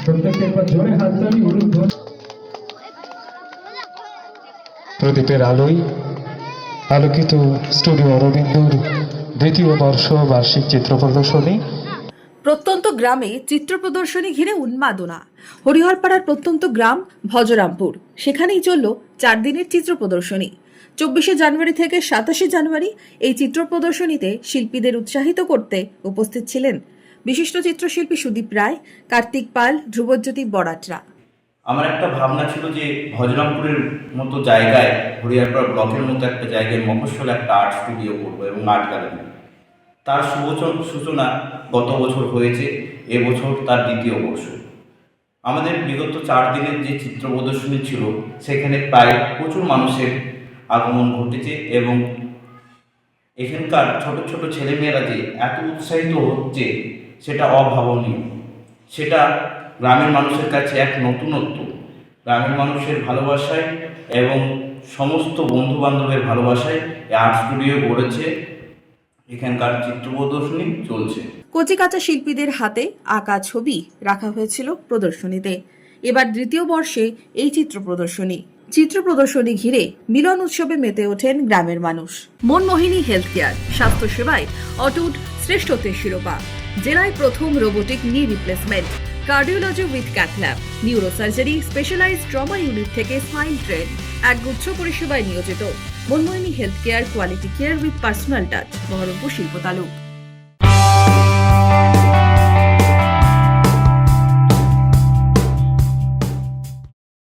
প্রত্যেকে একবার জোরে হাততালি উলুধ্বনি। প্রদীপের আলোয় আলোকিত স্টুডিও অরবিন্দর দ্বিতীয় বর্ষ বার্ষিক চিত্র প্রদর্শনী। প্রত্যন্ত গ্রামে চিত্র প্রদর্শনী ঘিরে উন্মাদনা। হরিহরপাড়ার প্রত্যন্ত গ্রাম ভজরামপুর, সেখানেই চলল 4 দিনের চিত্র প্রদর্শনী। 24শে জানুয়ারি থেকে 27শে জানুয়ারি এই চিত্র প্রদর্শনীতে শিল্পীদের উৎসাহিত করতে উপস্থিত ছিলেন বিশিষ্ট চিত্রশিল্পী সুদীপ রায়, কার্তিক পাল, ধ্রুবজ্যোতি বড়াটরা। আমার একটা ভাবনা ছিল যে ভজরামপুরের মতো জায়গায়, হরিহরপাড়া ব্লকের মতো একটা জায়গায় মফস্বলে একটা আর্ট স্টুডিও করবো এবং আর্ট গ্যালারি। তার সূচনা গত বছর হয়েছে, এবছর তার দ্বিতীয় বর্ষ। আমাদের বিগত 4 দিনের যে চিত্র প্রদর্শনী ছিল সেখানে প্রায় প্রচুর মানুষের আগমন ঘটেছে এবং এখানকার ছোট ছোট ছেলেমেয়েরা যে এত উৎসাহিত হচ্ছে সেটা অভাবনীয়। সেটা গ্রামের মানুষের কাছে এক নতুনত্ব। গ্রামের মানুষের ভালোবাসায় এবং সমস্ত বন্ধু বান্ধবের ভালোবাসায় এই আর্ট স্টুডিও গড়েছে, এখানকার চিত্র প্রদর্শনী চলছে। কচিকাঁচা শিল্পীদের হাতে আঁকা ছবি রাখা হয়েছিল প্রদর্শনীতে। এবার দ্বিতীয় বর্ষে এই চিত্র প্রদর্শনী ঘিরে মিলন উৎসবে মেতে ওঠেন গ্রামের মানুষ। মনমোহিনী হেলথ কেয়ার, স্বাস্থ্যসেবায় অটুট শ্রেষ্ঠত্বের শিরোপা। জেলায় প্রথম robotic knee replacement, cardiology with cath lab, neurosurgery, specialized trauma unit থেকে স্মাইল ট্রেন, একগুচ্ছ পরিষেবায় নিয়োজিত। Manmohini health care, quality care with personal touch, Baharampur শিল্প তালুক।